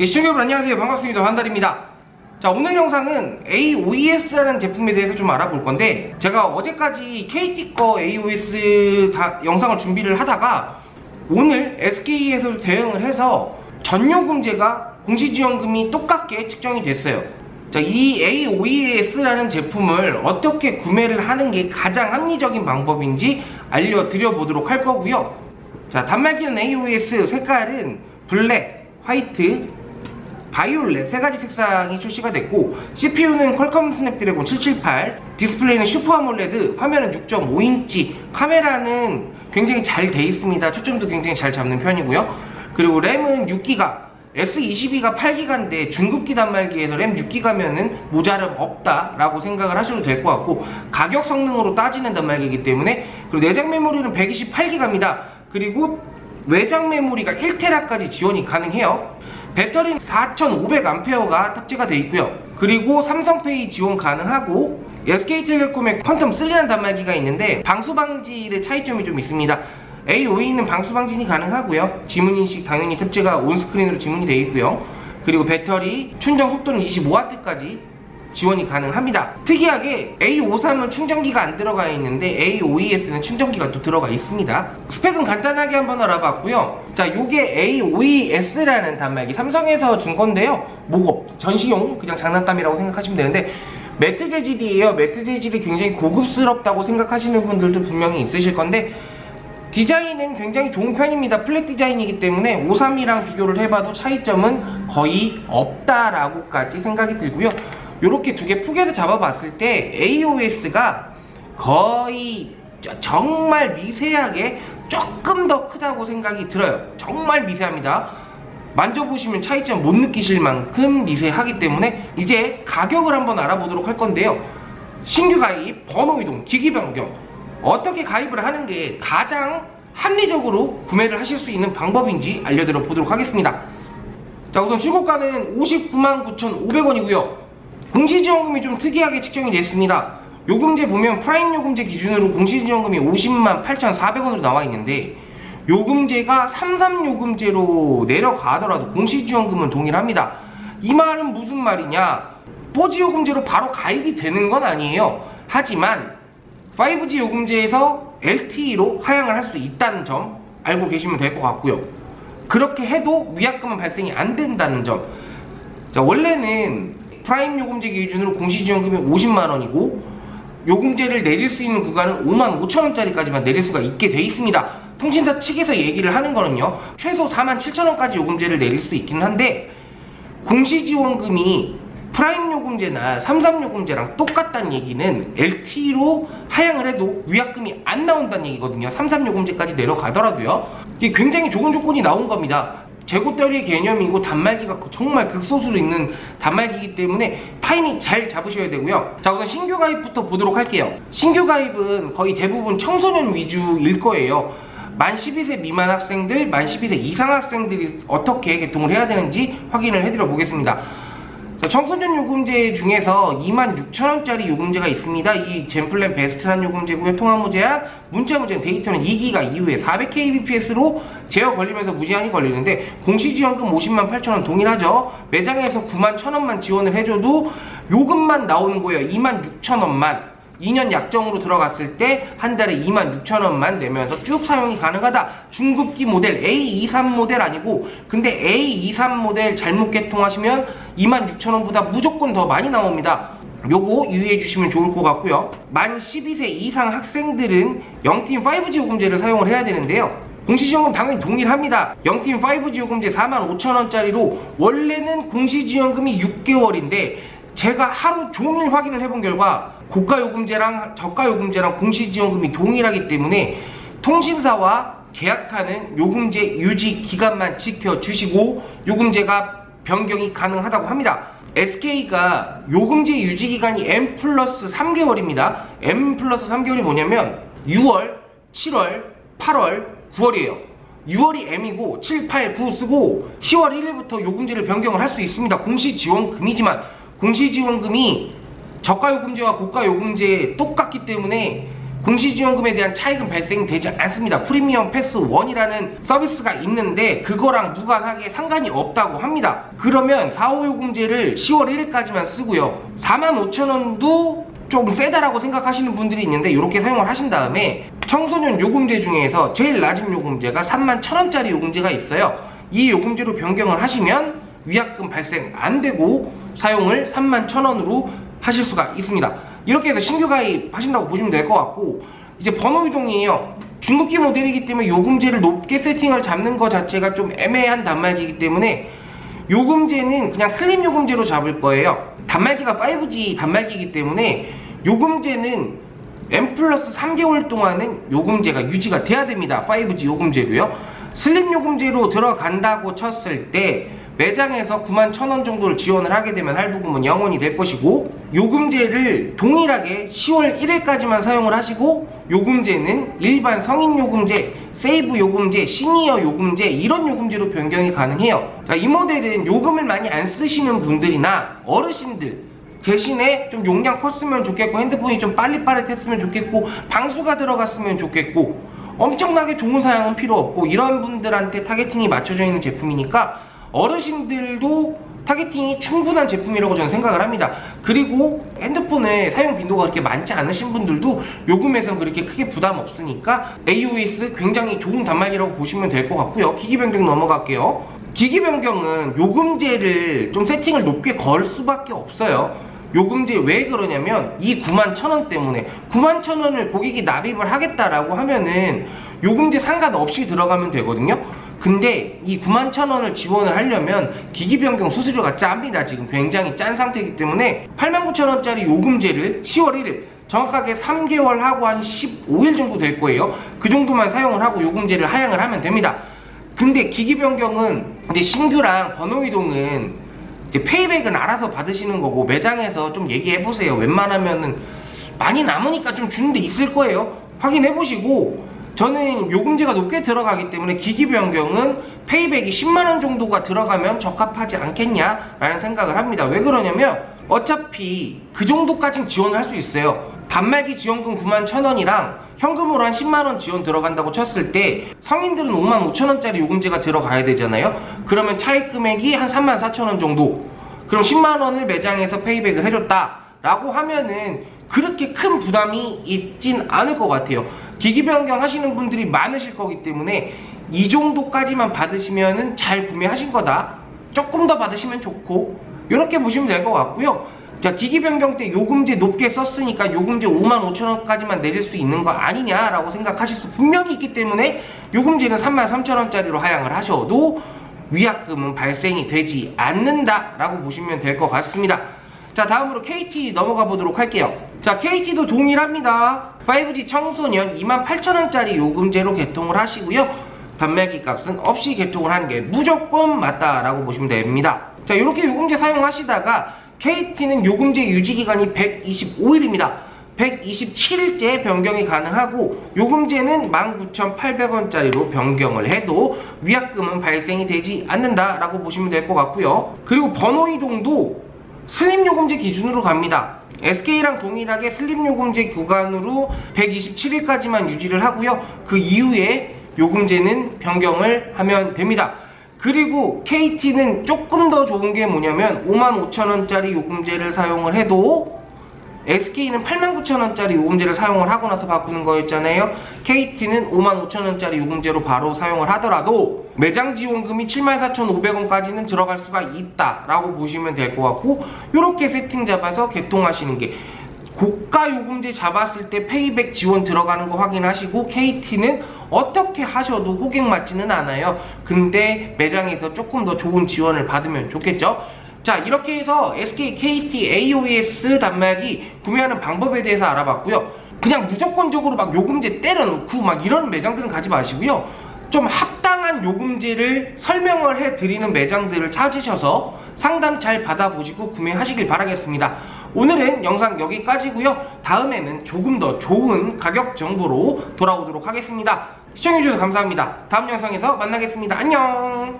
시청자 여러분 안녕하세요. 반갑습니다. 반달입니다. 자, 오늘 영상은 AOES라는 제품에 대해서 좀 알아볼 건데, 제가 어제까지 KT 거 AOS 영상을 준비를 하다가 오늘 SK에서 대응을 해서 전요금제가 공시지원금이 똑같게 측정이 됐어요. 자, 이 AOES라는 제품을 어떻게 구매를 하는 게 가장 합리적인 방법인지 알려드려 보도록 할 거고요. 자, 단말기는 AOS 색깔은 블랙, 화이트, 바이올렛 세 가지 색상이 출시가 됐고, CPU는 퀄컴 스냅드래곤 778, 디스플레이는 슈퍼 아몰레드, 화면은 6.5인치, 카메라는 굉장히 잘 돼 있습니다. 초점도 굉장히 잘 잡는 편이고요. 그리고 램은 6기가, S22가 8기가인데 중급기 단말기에서 램 6기가면은 모자람 없다라고 생각을 하셔도 될 것 같고, 가격 성능으로 따지는 단말기이기 때문에. 그리고 내장 메모리는 128기가입니다. 그리고 외장 메모리가 1테라까지 지원이 가능해요. 배터리는 4500A가 탑재가 되어 있고요. 그리고 삼성페이 지원 가능하고, SK텔레콤의 퀀텀3라는 단말기가 있는데 방수방지의 차이점이 좀 있습니다. AOE는 방수방진이 가능하고요. 지문인식 당연히 탑재가 온스크린으로 지문이 되어 있고요. 그리고 배터리 충전 속도는 25W까지 지원이 가능합니다. 특이하게 A53은 충전기가 안 들어가 있는데 AOES는 충전기가 또 들어가 있습니다. 스펙은 간단하게 한번 알아봤고요. 자, 요게 AOES라는 단말기 삼성에서 준 건데요. 목업, 전시용 그냥 장난감이라고 생각하시면 되는데, 매트 재질이에요. 매트 재질이 굉장히 고급스럽다고 생각하시는 분들도 분명히 있으실 건데, 디자인은 굉장히 좋은 편입니다. 플랫 디자인이기 때문에 53이랑 비교를 해봐도 차이점은 거의 없다라고까지 생각이 들고요. 요렇게 두 개 포개서 잡아봤을 때 AOS가 거의 정말 미세하게 조금 더 크다고 생각이 들어요. 정말 미세합니다. 만져보시면 차이점 못 느끼실 만큼 미세하기 때문에 이제 가격을 한번 알아보도록 할 건데요. 신규 가입, 번호 이동, 기기 변경, 어떻게 가입을 하는 게 가장 합리적으로 구매를 하실 수 있는 방법인지 알려드려 보도록 하겠습니다. 자, 우선 출고가는 599,500원이고요 공시지원금이 좀 특이하게 측정이 됐습니다. 요금제 보면 프라임 요금제 기준으로 공시지원금이 508,400원으로 나와 있는데, 요금제가 33요금제로 내려가더라도 공시지원금은 동일합니다. 이 말은 무슨 말이냐, 4G 요금제로 바로 가입이 되는 건 아니에요. 하지만 5G 요금제에서 LTE로 하향을 할 수 있다는 점 알고 계시면 될 것 같고요. 그렇게 해도 위약금은 발생이 안 된다는 점. 자, 원래는 프라임 요금제 기준으로 공시지원금이 50만원이고 요금제를 내릴 수 있는 구간은 55,000원짜리까지만 내릴 수가 있게 돼 있습니다. 통신사 측에서 얘기를 하는 거는요, 최소 47,000원까지 요금제를 내릴 수 있기는 한데, 공시지원금이 프라임 요금제나 33요금제랑 똑같다는 얘기는 LTE로 하향을 해도 위약금이 안 나온다는 얘기거든요. 33요금제까지 내려가더라도요. 이게 굉장히 좋은 조건이 나온 겁니다. 재고떨이의 개념이고 단말기가 정말 극소수로 있는 단말기이기 때문에 타이밍 잘 잡으셔야 되고요. 자, 우선 신규 가입부터 보도록 할게요. 신규 가입은 거의 대부분 청소년 위주일 거예요. 만 12세 미만 학생들, 만 12세 이상 학생들이 어떻게 개통을 해야 되는지 확인을 해드려 보겠습니다. 자, 청소년 요금제 중에서 26,000원짜리 요금제가 있습니다. 이 젠플랜 베스트란 요금제고요. 통화 무제한, 문자 무제한, 데이터는 2기가 이후에 400kbps로 제어 걸리면서 무제한이 걸리는데, 공시지원금 508,000원 동일하죠. 매장에서 91,000원만 지원을 해줘도 요금만 나오는 거예요. 26,000원만. 2년 약정으로 들어갔을 때 한 달에 26,000원만 내면서 쭉 사용이 가능하다. 중급기 모델 A23 모델 아니고, 근데 A23 모델 잘못 개통하시면 26,000원보다 무조건 더 많이 나옵니다. 요거 유의해 주시면 좋을 것 같고요. 만 12세 이상 학생들은 0팀 5G 요금제를 사용을 해야 되는데요. 공시지원금 당연히 동일합니다. 0팀 5G 요금제 45,000원짜리로 원래는 공시지원금이 6개월인데 제가 하루 종일 확인을 해본 결과 고가 요금제랑 저가 요금제랑 공시지원금이 동일하기 때문에 통신사와 계약하는 요금제 유지 기간만 지켜주시고 요금제가 변경이 가능하다고 합니다. SK가 요금제 유지 기간이 M 플러스 3개월입니다. M 플러스 3개월이 뭐냐면 6월, 7월, 8월, 9월이에요. 6월이 M이고 7, 8, 9 쓰고 10월 1일부터 요금제를 변경을 할 수 있습니다. 공시지원금이지만 공시지원금이 저가요금제와 고가요금제 똑같기 때문에 공시지원금에 대한 차익은 발생되지 않습니다. 프리미엄 패스 1이라는 서비스가 있는데 그거랑 무관하게 상관이 없다고 합니다. 그러면 4.5요금제를 10월 1일까지만 쓰고요. 45,000원도 좀 세다라고 생각하시는 분들이 있는데 이렇게 사용을 하신 다음에 청소년 요금제 중에서 제일 낮은 요금제가 31,000원짜리 요금제가 있어요. 이 요금제로 변경을 하시면 위약금 발생 안 되고 사용을 31,000원으로 하실 수가 있습니다. 이렇게 해서 신규 가입 하신다고 보시면 될 것 같고, 이제 번호 이동이에요. 중급기 모델이기 때문에 요금제를 높게 세팅을 잡는 것 자체가 좀 애매한 단말기이기 때문에 요금제는 그냥 슬림 요금제로 잡을 거예요. 단말기가 5G 단말기이기 때문에 요금제는 M 플러스 3개월 동안은 요금제가 유지가 돼야 됩니다. 5G 요금제로요. 슬림 요금제로 들어간다고 쳤을 때 매장에서 91,000원 정도를 지원을 하게 되면 할부금은 0원이 될 것이고, 요금제를 동일하게 10월 1일까지만 사용을 하시고 요금제는 일반 성인 요금제, 세이브 요금제, 시니어 요금제 이런 요금제로 변경이 가능해요. 자, 이 모델은 요금을 많이 안 쓰시는 분들이나 어르신들 대신에 좀 용량 컸으면 좋겠고 핸드폰이 좀 빠릿빠릿했으면 좋겠고 방수가 들어갔으면 좋겠고 엄청나게 좋은 사양은 필요 없고 이런 분들한테 타겟팅이 맞춰져 있는 제품이니까 어르신들도 타겟팅이 충분한 제품이라고 저는 생각을 합니다. 그리고 핸드폰의 사용 빈도가 그렇게 많지 않으신 분들도 요금에선 그렇게 크게 부담 없으니까 AOS 굉장히 좋은 단말기라고 보시면 될 것 같고요. 기기 변경 넘어갈게요. 기기 변경은 요금제를 좀 세팅을 높게 걸 수밖에 없어요. 요금제 왜 그러냐면 이 91,000원 때문에 91,000원을 고객이 납입을 하겠다라고 하면은 요금제 상관없이 들어가면 되거든요. 근데 이 91,000원을 지원을 하려면 기기 변경 수수료가 짭니다. 지금 굉장히 짠 상태이기 때문에 89,000원짜리 요금제를 10월 1일 정확하게 3개월 하고 한 15일 정도 될 거예요. 그 정도만 사용을 하고 요금제를 하향을 하면 됩니다. 근데 기기 변경은 이제 신규랑 번호 이동은 이제 페이백은 알아서 받으시는 거고 매장에서 좀 얘기해 보세요. 웬만하면은 많이 남으니까 좀 주는 데 있을 거예요. 확인해 보시고, 저는 요금제가 높게 들어가기 때문에 기기 변경은 페이백이 10만원 정도가 들어가면 적합하지 않겠냐 라는 생각을 합니다. 왜 그러냐면 어차피 그 정도까진 지원을 할 수 있어요. 단말기 지원금 91,000원이랑 현금으로 한 10만원 지원 들어간다고 쳤을 때 성인들은 55,000원짜리 요금제가 들어가야 되잖아요. 그러면 차익 금액이 한 34,000원 정도, 그럼 10만원을 매장에서 페이백을 해줬다 라고 하면은 그렇게 큰 부담이 있진 않을 것 같아요. 기기 변경 하시는 분들이 많으실 거기 때문에 이 정도까지만 받으시면은 잘 구매하신 거다, 조금 더 받으시면 좋고, 이렇게 보시면 될 것 같고요. 자, 기기 변경 때 요금제 높게 썼으니까 요금제 55,000원까지만 내릴 수 있는 거 아니냐라고 생각하실 수 분명히 있기 때문에 요금제는 33,000원짜리로 하향을 하셔도 위약금은 발생이 되지 않는다라고 보시면 될 것 같습니다. 자, 다음으로 KT 넘어가 보도록 할게요. 자, KT도 동일합니다. 5G 청소년 28,000원짜리 요금제로 개통을 하시고요. 단말기 값은 없이 개통을 하는 게 무조건 맞다라고 보시면 됩니다. 자, 이렇게 요금제 사용하시다가 KT는 요금제 유지기간이 125일입니다. 127일째 변경이 가능하고 요금제는 19,800원짜리로 변경을 해도 위약금은 발생이 되지 않는다라고 보시면 될 것 같고요. 그리고 번호 이동도 슬림 요금제 기준으로 갑니다. SK랑 동일하게 슬림 요금제 구간으로 127일까지만 유지를 하고요. 그 이후에 요금제는 변경을 하면 됩니다. 그리고 KT는 조금 더 좋은 게 뭐냐면 55,000원짜리 요금제를 사용을 해도 SK는 89,000원짜리 요금제를 사용을 하고 나서 바꾸는 거였잖아요. KT는 55,000원짜리 요금제로 바로 사용을 하더라도 매장 지원금이 74,500원까지는 들어갈 수가 있다라고 보시면 될 것 같고, 이렇게 세팅 잡아서 개통하시는 게, 고가 요금제 잡았을 때 페이백 지원 들어가는 거 확인하시고, KT는 어떻게 하셔도 고객 맞지는 않아요. 근데 매장에서 조금 더 좋은 지원을 받으면 좋겠죠. 자, 이렇게 해서 SK, KT, AOS 단말기 구매하는 방법에 대해서 알아봤고요. 그냥 무조건적으로 막 요금제 때려놓고 막 이런 매장들은 가지 마시고요. 좀 합당한 요금제를 설명을 해드리는 매장들을 찾으셔서 상담 잘 받아보시고 구매하시길 바라겠습니다. 오늘은 영상 여기까지고요. 다음에는 조금 더 좋은 가격 정보로 돌아오도록 하겠습니다. 시청해주셔서 감사합니다. 다음 영상에서 만나겠습니다. 안녕.